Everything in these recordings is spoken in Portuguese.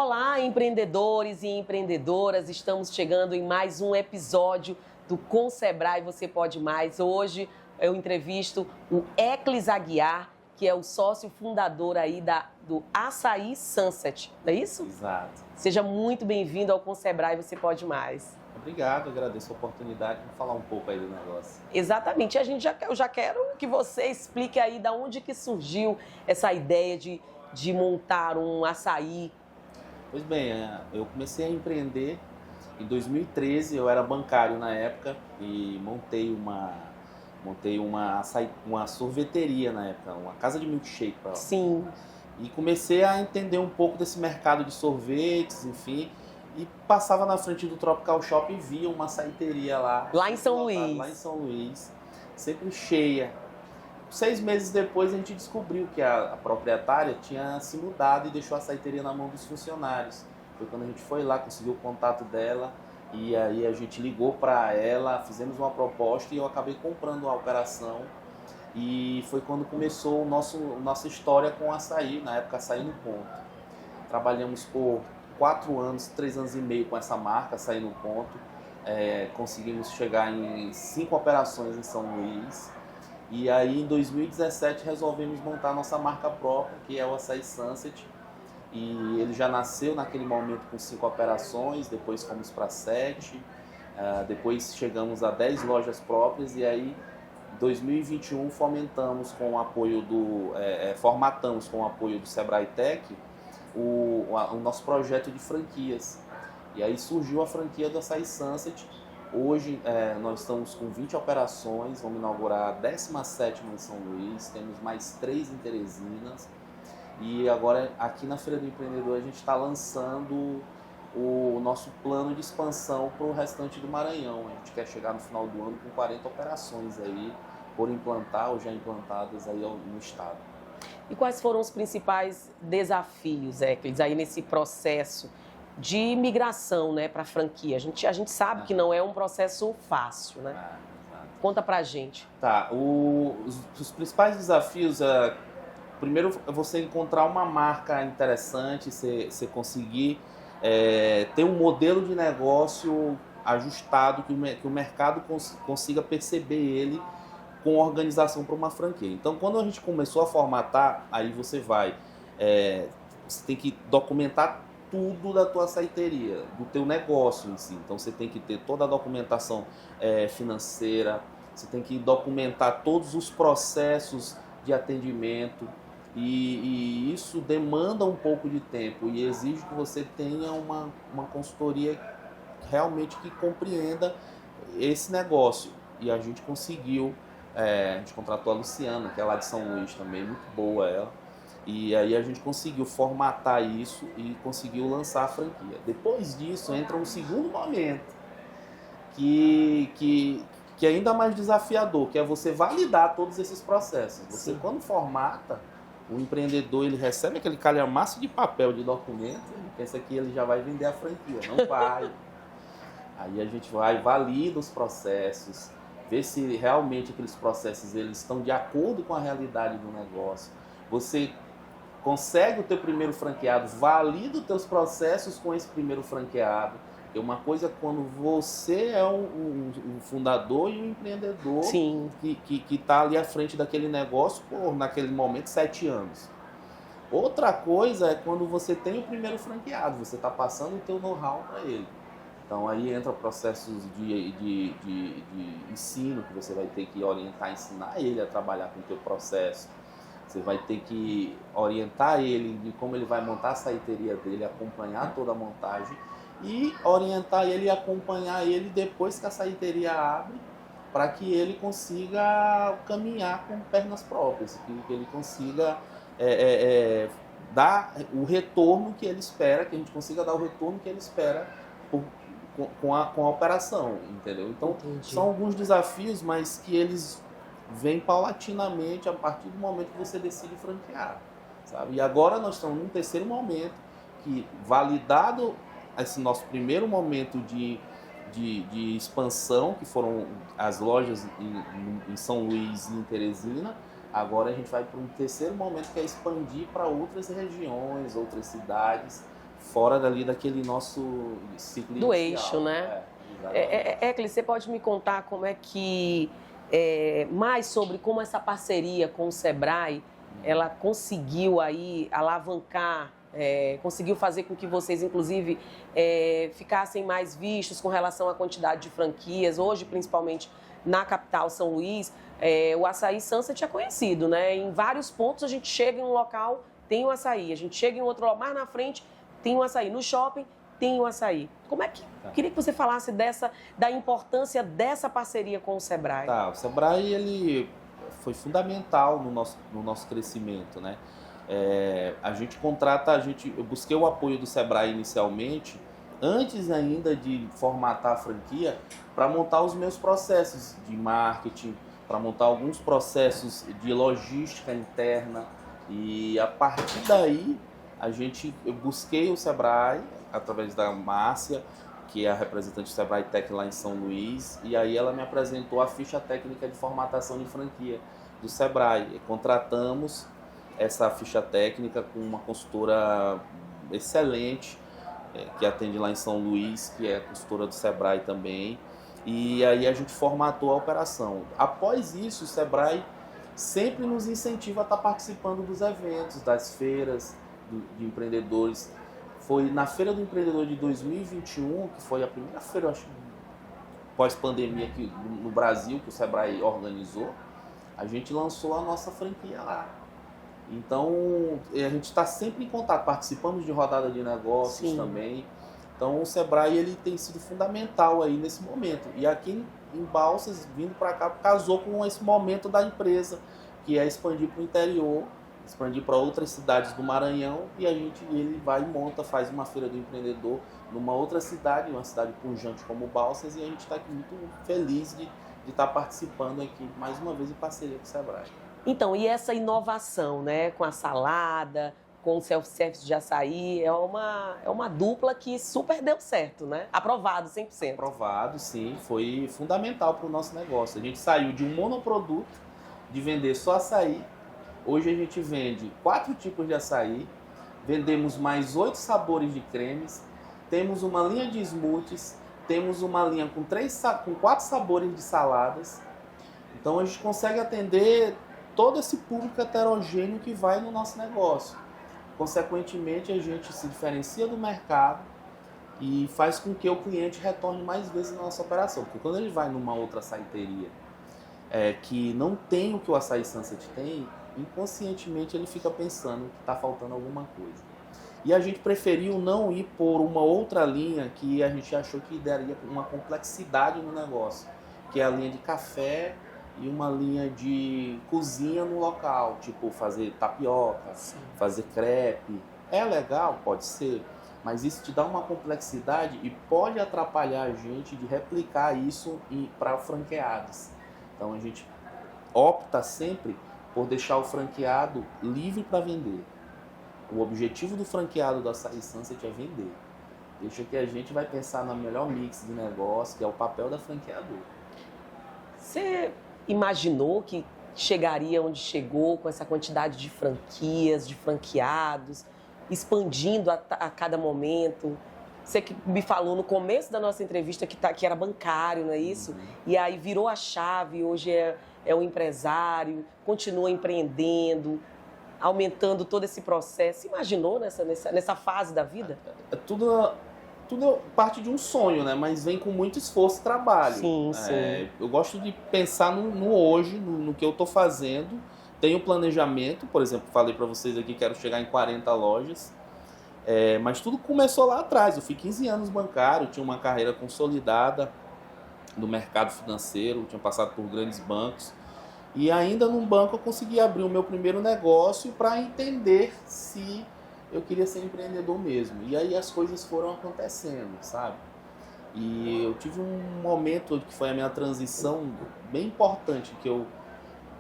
Olá, empreendedores e empreendedoras, estamos chegando em mais um episódio do Com Sebrae Você Pode Mais. Hoje eu entrevisto o Eclis Aguiar, que é o sócio fundador aí do Açaí Sunset, não é isso? Exato. Seja muito bem-vindo ao Com Sebrae Você Pode Mais. Obrigado, agradeço a oportunidade de falar um pouco aí do negócio. Exatamente, eu já quero que você explique aí da onde que surgiu essa ideia de montar um açaí. Pois bem, eu comecei a empreender em 2013, eu era bancário na época e montei uma sorveteria na época, uma casa de milkshake para lá. Sim. E comecei a entender um pouco desse mercado de sorvetes, enfim, e passava na frente do Tropical Shop e via uma açaiteria lá. Lá em São Luís. Lá em São Luís, sempre cheia. 6 meses depois a gente descobriu que a proprietária tinha se mudado e deixou a açaiteria na mão dos funcionários. Foi quando a gente foi lá, conseguiu o contato dela e aí a gente ligou para ela, fizemos uma proposta e eu acabei comprando a operação. E foi quando começou nossa história com o açaí, na época Açaí no Ponto. Trabalhamos por 4 anos, 3 anos e meio com essa marca, Açaí no Ponto. Conseguimos chegar em 5 operações em São Luís. E aí em 2017 resolvemos montar nossa marca própria, que é o Açaí Sunset. E ele já nasceu naquele momento com 5 operações, depois fomos para 7, depois chegamos a 10 lojas próprias e aí em 2021 formatamos com o apoio do Sebrae Tech o nosso projeto de franquias. E aí surgiu a franquia do Açaí Sunset. Hoje nós estamos com 20 operações, vamos inaugurar a 17ª em São Luís, temos mais 3 em Teresina. E agora aqui na Feira do Empreendedor a gente está lançando o nosso plano de expansão para o restante do Maranhão. A gente quer chegar no final do ano com 40 operações aí por implantar ou já implantadas aí no estado. E quais foram os principais desafios, Eclis, aí nesse processo de migração, né, para a franquia? A gente sabe que não é um processo fácil, né? Conta pra gente. Tá, os principais desafios primeiro é você encontrar uma marca interessante, você conseguir ter um modelo de negócio ajustado, que o mercado consiga perceber ele com organização para uma franquia. Então, quando a gente começou a formatar, aí você tem que documentar tudo da tua açaiteria, do teu negócio em si. Então você tem que ter toda a documentação financeira, você tem que documentar todos os processos de atendimento e isso demanda um pouco de tempo e exige que você tenha uma consultoria realmente que compreenda esse negócio. E a gente conseguiu, a gente contratou a Luciana, que é lá de São Luís também, muito boa ela. E aí a gente conseguiu formatar isso e conseguiu lançar a franquia. Depois disso entra um segundo momento que é ainda mais desafiador, que é você validar todos esses processos. Você quando formata, o empreendedor ele recebe aquele calhamaço de papel de documento, ele pensa que ele já vai vender a franquia, não vai. Aí a gente valida os processos, vê se realmente aqueles processos eles estão de acordo com a realidade do negócio. Você consegue o teu primeiro franqueado, valida os teus processos com esse primeiro franqueado. É uma coisa quando você é um fundador e um empreendedor que está ali à frente daquele negócio por, naquele momento, 7 anos. Outra coisa é quando você tem o primeiro franqueado, você está passando o teu know-how para ele. Então aí entra processos de ensino, que você vai ter que orientar, ensinar ele a trabalhar com o teu processo. Você vai ter que orientar ele de como ele vai montar a açaiteria dele, acompanhar toda a montagem e orientar ele e acompanhar ele depois que a açaiteria abre, para que ele consiga caminhar com pernas próprias, que ele consiga dar o retorno que ele espera, que a gente consiga dar o retorno que ele espera com a operação, entendeu? Então, são alguns desafios, mas que eles vem paulatinamente a partir do momento que você decide franquear, sabe? E agora nós estamos num terceiro momento que, validado esse nosso primeiro momento de expansão, que foram as lojas em São Luís e em Teresina, agora a gente vai para um terceiro momento que é expandir para outras regiões, outras cidades, fora dali daquele nosso ciclo Do inicial. eixo, né? Exatamente. Eclis, você pode me contar como é que, mais sobre como essa parceria com o Sebrae, ela conseguiu aí alavancar, conseguiu fazer com que vocês, inclusive, ficassem mais vistos com relação à quantidade de franquias, hoje, principalmente na capital, São Luís, o Açaí Sunset é conhecido, né? Em vários pontos a gente chega em um local, tem o açaí, a gente chega em outro local, mais na frente, tem o açaí, no shopping, tem o açaí. Como é que... Queria que você falasse da importância dessa parceria com o Sebrae. Tá, o Sebrae, ele foi fundamental no nosso crescimento, né? Eu busquei o apoio do Sebrae inicialmente, antes ainda de formatar a franquia, para montar os meus processos de marketing, para montar alguns processos de logística interna, e a partir daí eu busquei o Sebrae através da Márcia, que é a representante do Sebrae Tech lá em São Luís, e aí ela me apresentou a ficha técnica de formatação de franquia do Sebrae. E contratamos essa ficha técnica com uma consultora excelente, que atende lá em São Luís, que é consultora do Sebrae também, e aí a gente formatou a operação. Após isso, o Sebrae sempre nos incentiva a estar participando dos eventos, das feiras de empreendedores. Foi na Feira do Empreendedor de 2021, que foi a primeira feira, acho, pós-pandemia aqui no Brasil, que o Sebrae organizou, a gente lançou a nossa franquia lá. Então, a gente está sempre em contato, participamos de rodada de negócios. Sim. Também. Então, o Sebrae, ele tem sido fundamental aí nesse momento. E aqui em Balsas, vindo para cá, casou com esse momento da empresa, que é expandir para o interior, expandir para outras cidades do Maranhão, e ele vai e monta, faz uma feira do empreendedor numa outra cidade, uma cidade pujante como Balsas, e a gente está aqui muito feliz de estar participando aqui, mais uma vez, em parceria com o Sebrae. Então, e essa inovação, né, com a salada, com o self-service de açaí, é uma dupla que super deu certo, né? Aprovado 100%. Aprovado, sim, foi fundamental para o nosso negócio. A gente saiu de um monoproduto, de vender só açaí. Hoje a gente vende 4 tipos de açaí, vendemos mais 8 sabores de cremes, temos uma linha de smoothies, temos uma linha com 4 sabores de saladas. Então a gente consegue atender todo esse público heterogêneo que vai no nosso negócio. Consequentemente, a gente se diferencia do mercado e faz com que o cliente retorne mais vezes na nossa operação. Porque quando ele vai numa outra açaiteria que não tem o que o Açaí Sunset tem, inconscientemente ele fica pensando que está faltando alguma coisa. E a gente preferiu não ir por uma outra linha que a gente achou que daria uma complexidade no negócio, que é a linha de café e uma linha de cozinha no local, tipo fazer tapioca, sim, fazer crepe. É legal? Pode ser, mas isso te dá uma complexidade e pode atrapalhar a gente de replicar isso para franqueados. Então a gente opta sempre por deixar o franqueado livre para vender. O objetivo do franqueado do Açaí Sunset é vender. Deixa que a gente vai pensar no melhor mix de negócio, que é o papel da franqueadora. Você imaginou que chegaria onde chegou com essa quantidade de franquias, de franqueados, expandindo a cada momento? Você que me falou no começo da nossa entrevista que era bancário, não é isso? Uhum. E aí virou a chave, hoje é um empresário, continua empreendendo, aumentando todo esse processo. Você imaginou nessa fase da vida? Tudo parte de um sonho, né? Mas vem com muito esforço e trabalho. Sim, sim. Eu gosto de pensar no hoje, no que eu estou fazendo. Tenho planejamento, por exemplo, falei para vocês aqui que quero chegar em 40 lojas. Mas tudo começou lá atrás. Eu fui 15 anos bancário, tinha uma carreira consolidada no mercado financeiro, tinha passado por grandes bancos. E ainda num banco eu consegui abrir o meu primeiro negócio para entender se eu queria ser empreendedor mesmo. E aí as coisas foram acontecendo, sabe? E eu tive um momento que foi a minha transição bem importante,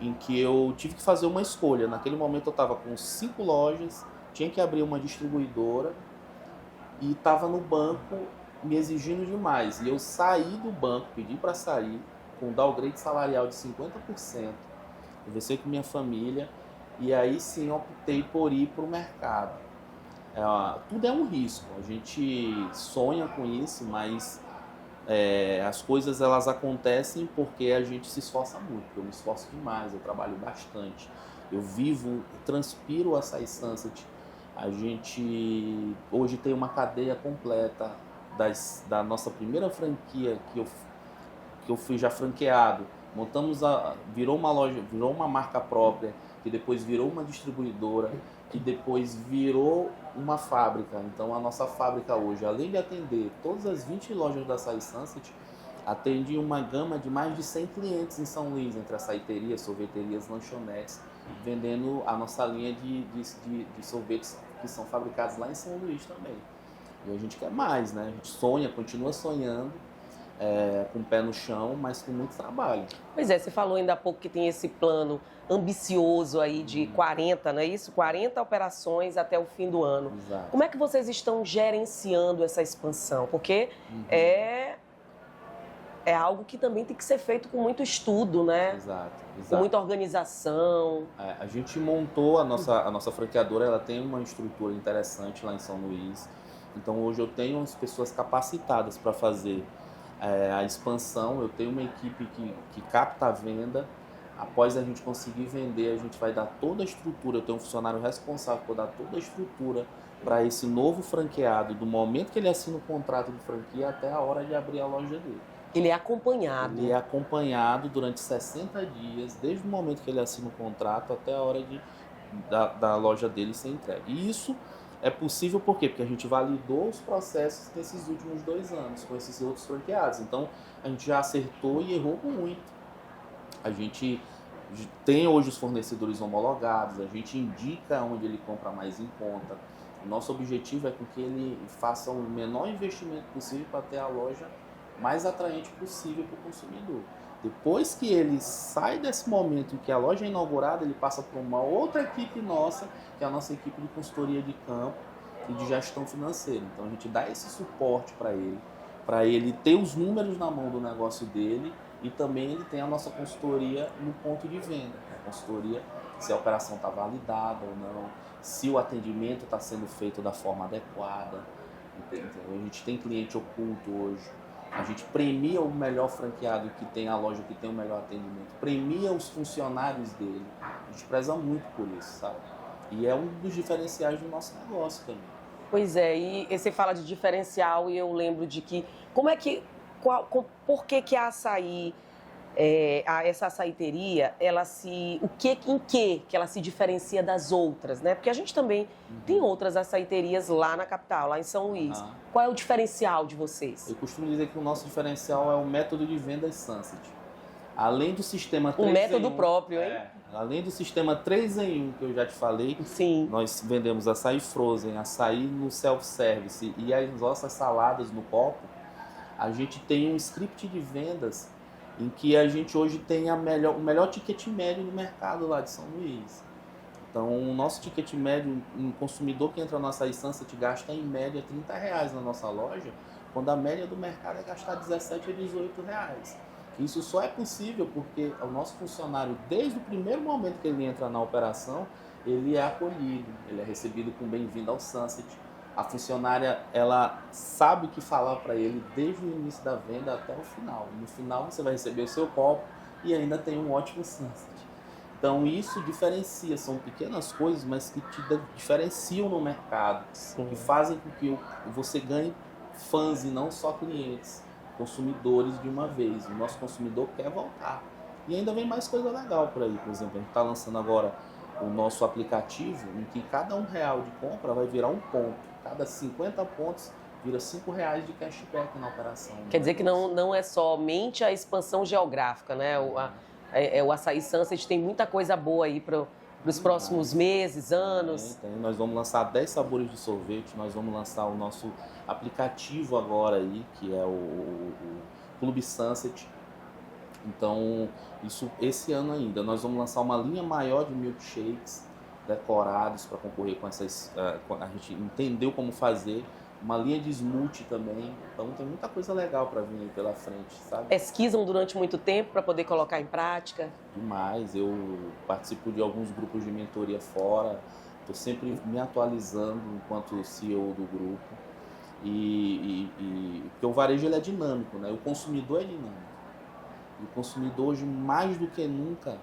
em que eu tive que fazer uma escolha. Naquele momento eu estava com 5 lojas, tinha que abrir uma distribuidora e estava no banco me exigindo demais. E eu saí do banco, pedi para sair, com um downgrade salarial de 50%. Conversei com minha família e aí sim optei por ir para o mercado. tudo é um risco. A gente sonha com isso, mas as coisas elas acontecem porque a gente se esforça muito. Eu me esforço demais, eu trabalho bastante. Eu vivo, eu transpiro a Açaí Sunset. A gente hoje tem uma cadeia completa da nossa primeira franquia que eu fui já franqueado. Virou uma loja, virou uma marca própria, que depois virou uma distribuidora, que depois virou uma fábrica. Então a nossa fábrica hoje, além de atender todas as 20 lojas da Açaí Sunset, atende uma gama de mais de 100 clientes em São Luís, entre açaiterias, sorveterias, lanchonetes, vendendo a nossa linha de sorvetes que são fabricados lá em São Luís também. E a gente quer mais, né? A gente sonha, continua sonhando, com o pé no chão, mas com muito trabalho. Pois é, você falou ainda há pouco que tem esse plano ambicioso aí de 40, não é isso? 40 operações até o fim do ano. Exato. Como é que vocês estão gerenciando essa expansão? Porque é algo que também tem que ser feito com muito estudo, né? Exato. Com muita organização. A gente montou a nossa franqueadora, ela tem uma estrutura interessante lá em São Luís. Então hoje eu tenho as pessoas capacitadas para fazer a expansão. Eu tenho uma equipe que capta a venda. Após a gente conseguir vender, a gente vai dar toda a estrutura. Eu tenho um funcionário responsável por dar toda a estrutura para esse novo franqueado, do momento que ele assina o contrato de franquia até a hora de abrir a loja dele. Ele é acompanhado. Ele é acompanhado durante 60 dias, desde o momento que ele assina o contrato até a hora da loja dele ser entregue. E isso é possível por quê? Porque a gente validou os processos nesses últimos 2 anos com esses outros franqueados. Então, a gente já acertou e errou muito. A gente tem hoje os fornecedores homologados, a gente indica onde ele compra mais em conta. O nosso objetivo é com que ele faça o menor investimento possível para ter a loja mais atraente possível para o consumidor. Depois que ele sai desse momento em que a loja é inaugurada, ele passa por uma outra equipe nossa, que é a nossa equipe de consultoria de campo e de gestão financeira. Então a gente dá esse suporte para ele ter os números na mão do negócio dele, e também ele tem a nossa consultoria no ponto de venda. A consultoria se a operação está validada ou não, se o atendimento está sendo feito da forma adequada. Entendeu? A gente tem cliente oculto hoje. A gente premia o melhor franqueado que tem a loja, que tem o melhor atendimento. Premia os funcionários dele. A gente preza muito por isso, sabe? E é um dos diferenciais do nosso negócio também. Pois é, e você fala de diferencial e eu lembro de que... por que a Açaí, essa açaiteria, em que ela se diferencia das outras, né? Porque a gente também tem outras açaiterias lá na capital, lá em São Luís. Qual é o diferencial de vocês? Eu costumo dizer que o nosso diferencial é o método de vendas Sunset. Além do sistema 3 Um método em 1, próprio, hein? Além do sistema 3 em 1 que eu já te falei, Sim. Nós vendemos açaí frozen, açaí no self-service e as nossas saladas no copo. A gente tem um script de vendas em que a gente hoje tem o melhor ticket médio no mercado lá de São Luís. Então, o nosso ticket médio, um consumidor que entra na Açaí Sunset gasta em média R$30 na nossa loja, quando a média do mercado é gastar R$17 a R$18. Isso só é possível porque o nosso funcionário, desde o primeiro momento que ele entra na operação, ele é acolhido, ele é recebido com bem-vindo ao Sunset. A funcionária, ela sabe o que falar para ele desde o início da venda até o final. No final você vai receber o seu copo e ainda tem um ótimo Sunset. Então isso diferencia, são pequenas coisas, mas que te diferenciam no mercado. Sim. Que fazem com que você ganhe fãs e não só clientes, consumidores de uma vez. O nosso consumidor quer voltar. E ainda vem mais coisa legal por aí. Por exemplo, a gente está lançando agora o nosso aplicativo em que cada R$1 de compra vai virar um ponto. Cada 50 pontos vira R$5 de cashback na operação. Quer dizer que não é somente a expansão geográfica, né? O Açaí Sunset tem muita coisa boa aí para os próximos meses, anos. Tem. Nós vamos lançar 10 sabores de sorvete, nós vamos lançar o nosso aplicativo agora aí, que é o Clube Sunset. Então, esse ano ainda, nós vamos lançar uma linha maior de milkshakes decorados para concorrer com essas... a gente entendeu como fazer. Uma linha de smoothie também. Então, tem muita coisa legal para vir aí pela frente, sabe? Pesquisam durante muito tempo para poder colocar em prática? Demais. Eu participo de alguns grupos de mentoria fora. Estou sempre me atualizando enquanto CEO do grupo. Porque o varejo ele é dinâmico, né? O consumidor é dinâmico. E o consumidor hoje, mais do que nunca,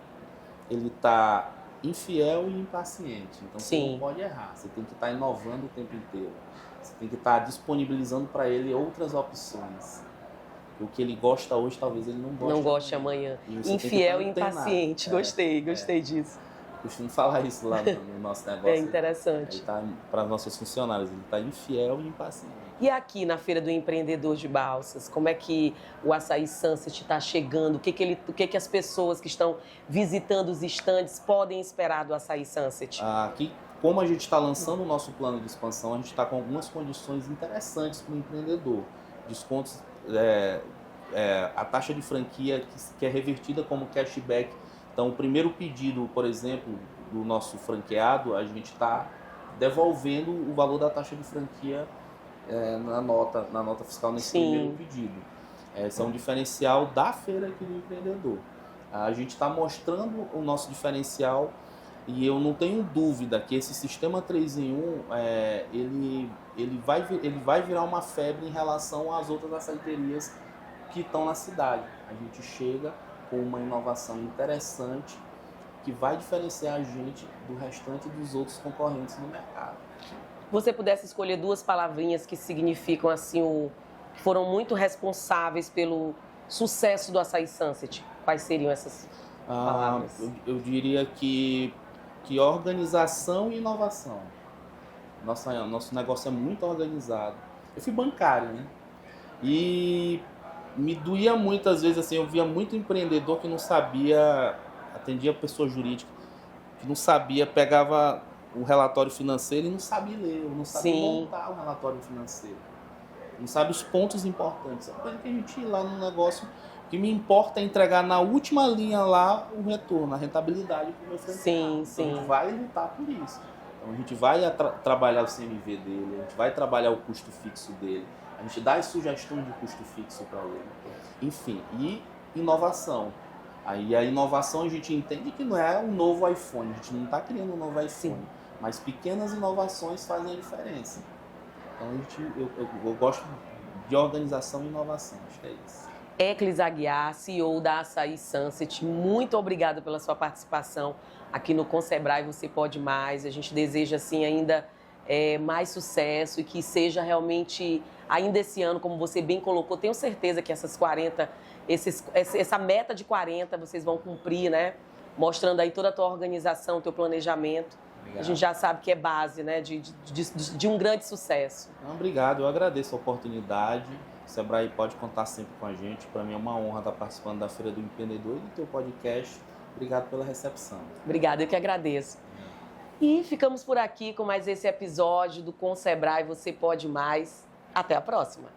ele está infiel e impaciente. Então você não pode errar. Você tem que estar inovando o tempo inteiro. Você tem que estar disponibilizando para ele outras opções. O que ele gosta hoje, talvez ele não goste amanhã. Infiel e impaciente. Gostei disso. Eu costumo falar isso lá no nosso negócio. É interessante. Para os nossos funcionários, ele está infiel e impaciente. E aqui na Feira do Empreendedor de Balsas, como é que o Açaí Sunset está chegando? O que as pessoas que estão visitando os estandes podem esperar do Açaí Sunset? Aqui, como a gente está lançando o nosso plano de expansão, a gente está com algumas condições interessantes para o empreendedor. Descontos, a taxa de franquia que é revertida como cashback. Então, o primeiro pedido, por exemplo, do nosso franqueado, a gente está devolvendo o valor da taxa de franquia na nota fiscal nesse primeiro pedido. Esse é um diferencial da feira aqui do empreendedor. A gente está mostrando o nosso diferencial e eu não tenho dúvida que esse sistema 3 em 1 ele vai virar uma febre em relação às outras açaiterias que estão na cidade. A gente chega com uma inovação interessante que vai diferenciar a gente do restante dos outros concorrentes no mercado. Se você pudesse escolher 2 palavrinhas que significam assim que foram muito responsáveis pelo sucesso do Açaí Sunset, quais seriam essas palavras? Eu diria que organização e inovação. Nosso negócio é muito organizado. Eu fui bancário, né? E me doía muitas vezes, assim, eu via muito empreendedor que não sabia, atendia pessoa jurídica, que não sabia, pegava o relatório financeiro e não sabia ler, não sabia montar o relatório financeiro. Não sabe os pontos importantes. É uma coisa que a gente ir lá no negócio, o que me importa é entregar na última linha lá o retorno, a rentabilidade para o meu franqueado. Então, a gente vai lutar por isso. Então a gente vai trabalhar o CMV dele, a gente vai trabalhar o custo fixo dele, a gente dá as sugestões de custo fixo para ele. Enfim, e inovação. Aí a inovação a gente entende que não é um novo iPhone, a gente não está criando um novo iPhone, mas pequenas inovações fazem a diferença. Então eu gosto de organização e inovação, acho que é isso. Eclis Aguiar, CEO da Açaí Sunset, muito obrigada pela sua participação aqui no Concebrae Você Pode Mais. A gente deseja assim ainda mais sucesso e que seja realmente ainda esse ano, como você bem colocou, tenho certeza que essas 40, essa meta de 40 vocês vão cumprir, né? Mostrando aí toda a tua organização, teu planejamento. Obrigado. A gente já sabe que é base, né, de um grande sucesso. Obrigado, eu agradeço a oportunidade. O Sebrae pode contar sempre com a gente. Para mim é uma honra estar participando da Feira do Empreendedor e do teu podcast. Obrigado pela recepção. Obrigada, eu que agradeço. E ficamos por aqui com mais esse episódio do Com Sebrae Você Pode Mais. Até a próxima!